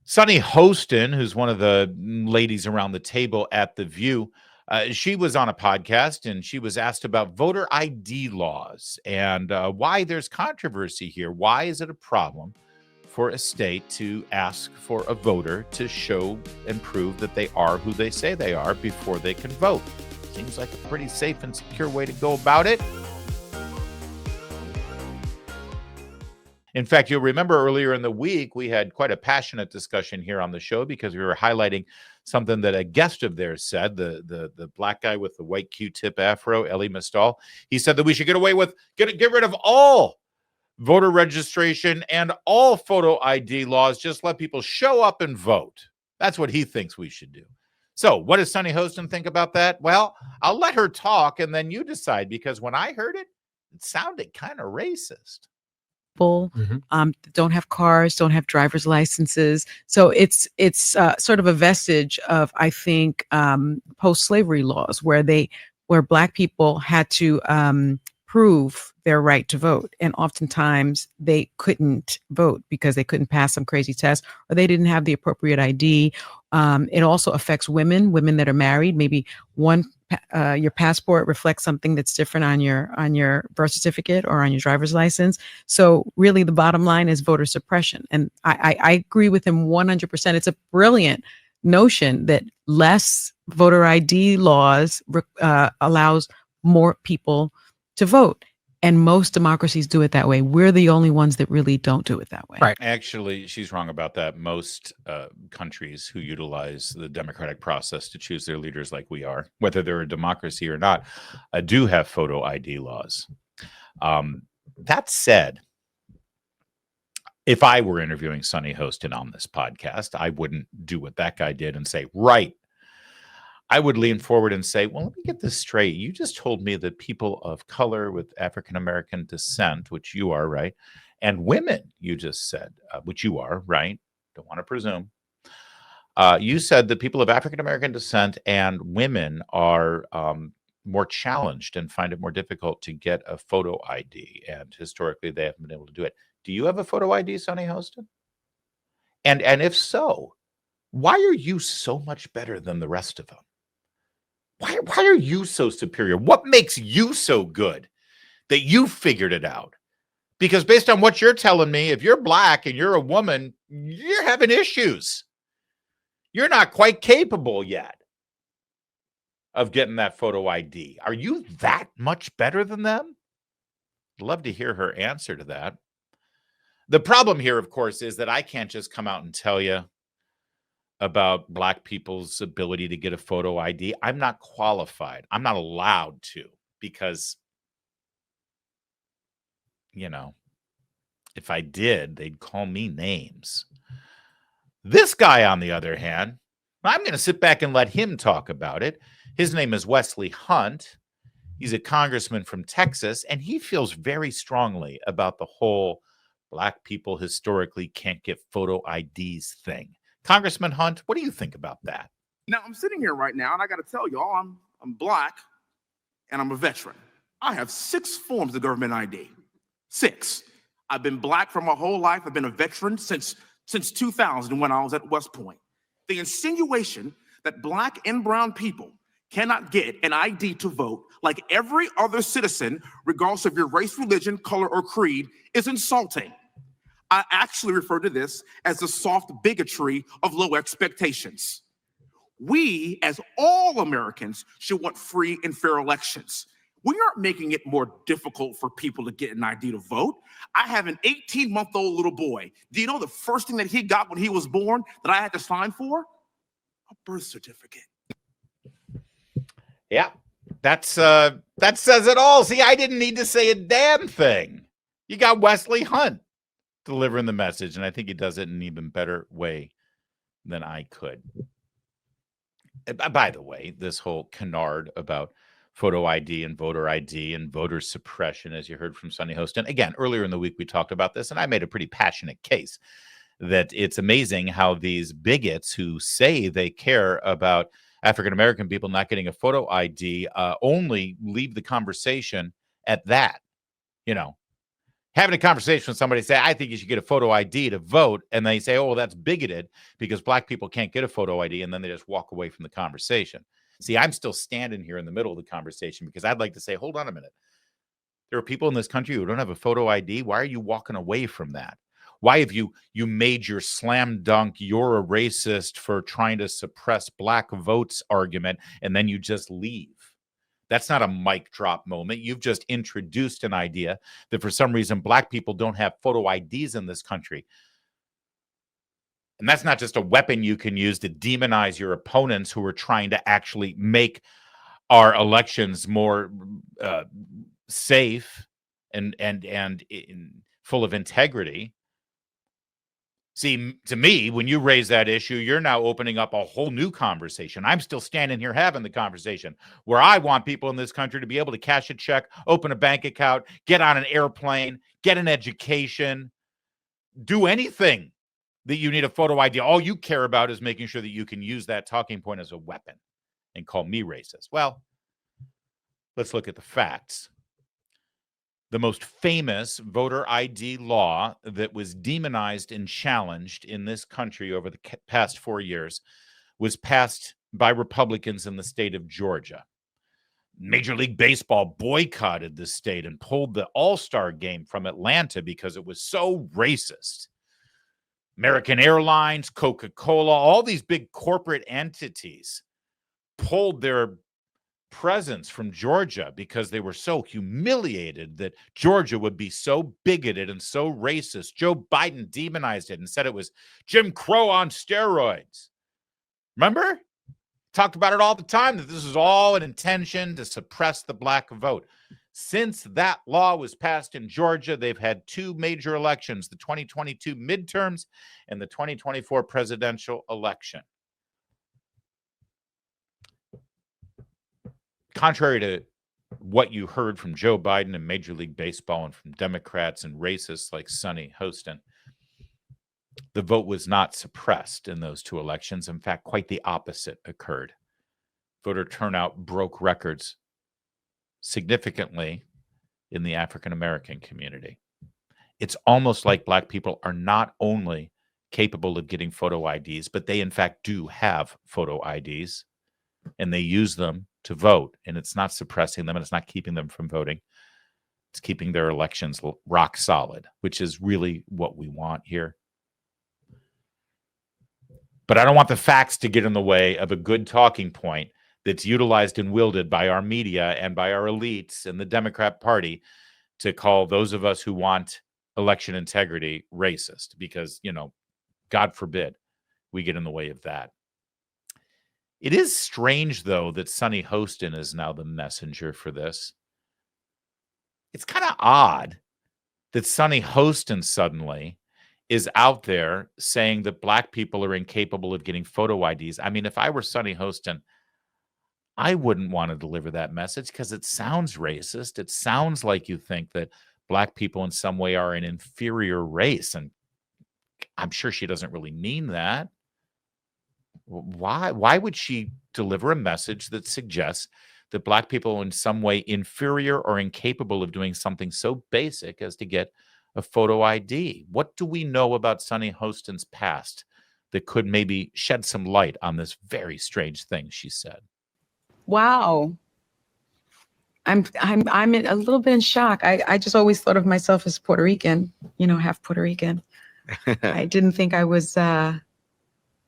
Sunny Hostin, who's one of the ladies around the table at The View, she was on a podcast and she was asked about voter ID laws and why there's controversy here. Why is it a problem for a state to ask for a voter to show and prove that they are who they say they are before they can vote? Seems like a pretty safe and secure way to go about it. In fact, you'll remember earlier in the week, we had quite a passionate discussion here on the show because we were highlighting something that a guest of theirs said, the black guy with the white Q-tip afro, Elie Mystal. He said that we should get rid of all voter registration and all photo ID laws. Just let people show up and vote. That's what he thinks we should do. So what does Sunny Hostin think about that? Well, I'll let her talk and then you decide, because when I heard it, it sounded kind of racist. Don't have cars, don't have driver's licenses. So it's sort of a vestige of, I think, post-slavery laws where Black people had to prove their right to vote. And oftentimes they couldn't vote because they couldn't pass some crazy test or they didn't have the appropriate ID. It also affects women that are married. Maybe your passport reflects something that's different on your birth certificate or on your driver's license. So really the bottom line is voter suppression. And I agree with him 100%. It's a brilliant notion that less voter ID laws allows more people to vote. And most democracies do it that way. We're the only ones that really don't do it that way. Right. Actually, she's wrong about that. Most countries who utilize the democratic process to choose their leaders like we are, whether they're a democracy or not, do have photo ID laws. That said, if I were interviewing Sunny Hostin on this podcast, I wouldn't do what that guy did and say, right. I would lean forward and say, well, let me get this straight. You just told me that people of color with African-American descent, which you are, right? And women, you just said, which you are, right? Don't want to presume. You said that people of African-American descent and women are more challenged and find it more difficult to get a photo ID. And historically, they haven't been able to do it. Do you have a photo ID, Sunny Hostin? And if so, why are you so much better than the rest of them? Why are you so superior? What makes you so good that you figured it out? Because based on what you're telling me, if you're Black and you're a woman, you're having issues. You're not quite capable yet of getting that photo ID. Are you that much better than them? I'd love to hear her answer to that. The problem here, of course, is that I can't just come out and tell you about Black people's ability to get a photo ID. I'm not qualified. I'm not allowed to, because, if I did, they'd call me names. This guy, on the other hand, I'm going to sit back and let him talk about it. His name is Wesley Hunt. He's a congressman from Texas, and he feels very strongly about the whole Black people historically can't get photo IDs thing. Congressman Hunt, what do you think about that? Now, I'm sitting here right now, and I got to tell y'all, I'm Black, and I'm a veteran. I have 6 forms of government ID. 6. I've been Black for my whole life. I've been a veteran since 2000 when I was at West Point. The insinuation that Black and brown people cannot get an ID to vote like every other citizen, regardless of your race, religion, color, or creed, is insulting. I actually refer to this as the soft bigotry of low expectations. We, as all Americans, should want free and fair elections. We aren't making it more difficult for people to get an ID to vote. I have an 18-month-old little boy. Do you know the first thing that he got when he was born that I had to sign for? A birth certificate. Yeah, that says it all. See, I didn't need to say a damn thing. You got Wesley Hunt delivering the message, and I think he does it in an even better way than I could. By the way, this whole canard about photo ID and voter suppression, as you heard from Sunny Hostin. Again, earlier in the week, we talked about this, and I made a pretty passionate case that it's amazing how these bigots who say they care about African-American people not getting a photo ID only leave the conversation at that. having a conversation with somebody, say, I think you should get a photo ID to vote. And they say, oh, well, that's bigoted because black people can't get a photo ID. And then they just walk away from the conversation. See, I'm still standing here in the middle of the conversation because I'd like to say, hold on a minute. There are people in this country who don't have a photo ID. Why are you walking away from that? Why have you made your slam dunk, you're a racist for trying to suppress black votes argument, and then you just leave? That's not a mic drop moment. You've just introduced an idea that for some reason black people don't have photo IDs in this country. And that's not just a weapon you can use to demonize your opponents who are trying to actually make our elections more safe and full of integrity. See, to me, when you raise that issue, you're now opening up a whole new conversation. I'm still standing here having the conversation where I want people in this country to be able to cash a check, open a bank account, get on an airplane, get an education, do anything that you need a photo ID. All you care about is making sure that you can use that talking point as a weapon and call me racist. Well, let's look at the facts. The most famous voter ID law that was demonized and challenged in this country over the past 4 years was passed by Republicans in the state of Georgia. Major League Baseball boycotted the state and pulled the All-Star game from Atlanta because it was so racist. American Airlines, Coca-Cola, all these big corporate entities pulled their presence from Georgia because they were so humiliated that Georgia would be so bigoted and so racist. Joe Biden demonized it and said it was Jim Crow on steroids. Remember? Talked about it all the time, that this is all an intention to suppress the black vote. Since that law was passed in Georgia, they've had two major elections, the 2022 midterms and the 2024 presidential election. Contrary to what you heard from Joe Biden and Major League Baseball and from Democrats and racists like Sonny Hostin, the vote was not suppressed in those two elections. In fact, quite the opposite occurred. Voter turnout broke records significantly in the African American community. It's almost like black people are not only capable of getting photo IDs, but they in fact do have photo IDs and they use them to vote, and it's not suppressing them and it's not keeping them from voting. It's keeping their elections rock solid, which is really what we want here. But I don't want the facts to get in the way of a good talking point that's utilized and wielded by our media and by our elites and the Democrat Party to call those of us who want election integrity racist, because, God forbid we get in the way of that. It is strange, though, that Sonny Hostin is now the messenger for this. It's kind of odd that Sonny Hostin suddenly is out there saying that black people are incapable of getting photo IDs. I mean, if I were Sonny Hostin, I wouldn't want to deliver that message because it sounds racist. It sounds like you think that black people in some way are an inferior race. And I'm sure she doesn't really mean that. Why would she deliver a message that suggests that black people are in some way inferior or incapable of doing something so basic as to get a photo ID? What do we know about Sonny Hostin's past that could maybe shed some light on this very strange thing she said? Wow. I'm a little bit in shock. I just always thought of myself as Puerto Rican, half Puerto Rican. I didn't think I was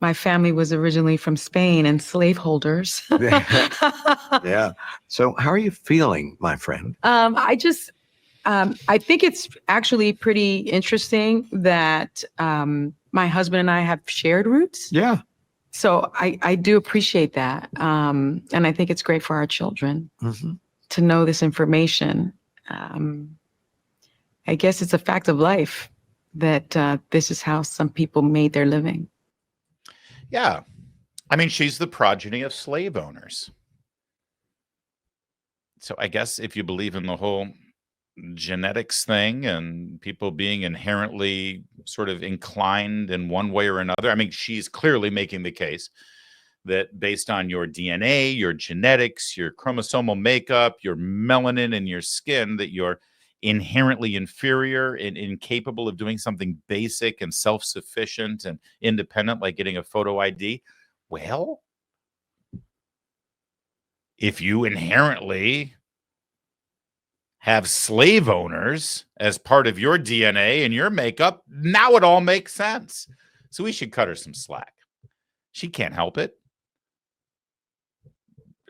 my family was originally from Spain and slaveholders. Yeah. So how are you feeling, my friend? I think it's actually pretty interesting that my husband and I have shared roots. Yeah. So I do appreciate that. And I think it's great for our children to know this information. I guess it's a fact of life that this is how some people made their living. Yeah. I mean, she's the progeny of slave owners. So I guess if you believe in the whole genetics thing and people being inherently sort of inclined in one way or another, I mean, she's clearly making the case that based on your DNA, your genetics, your chromosomal makeup, your melanin in your skin, that you're inherently inferior and incapable of doing something basic and self-sufficient and independent like getting a photo ID? Well, if you inherently have slave owners as part of your DNA and your makeup, now it all makes sense. So we should cut her some slack. She can't help it.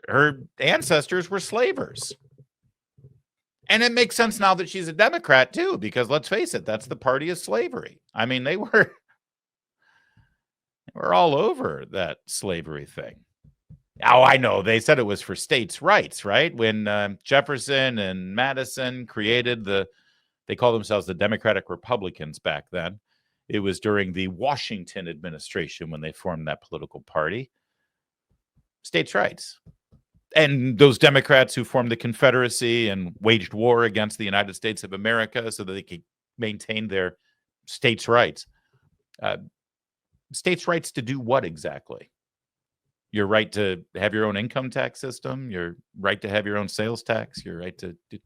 Her ancestors were slavers. And it makes sense now that she's a Democrat too, because let's face it, that's the party of slavery. I mean, they were all over that slavery thing. Oh, I know. They said it was for states' rights, right? When Jefferson and Madison created they call themselves the Democratic Republicans back then. It was during the Washington administration when they formed that political party. States' rights. And those Democrats who formed the Confederacy and waged war against the United States of America so that they could maintain their states' rights. States' rights to do what exactly? Your right to have your own income tax system, your right to have your own sales tax, your right to do,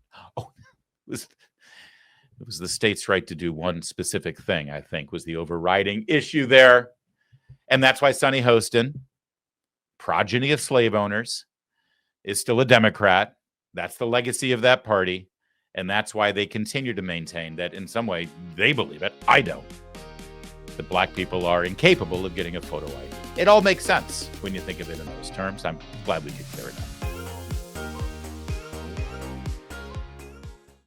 it was the state's right to do one specific thing, I think, was the overriding issue there. And that's why Sonny Hostin, progeny of slave owners, is still a Democrat. That's the legacy of that party. And that's why they continue to maintain that in some way they believe it. I don't. That black people are incapable of getting a photo ID. It all makes sense when you think of it in those terms. I'm glad we could clear it up.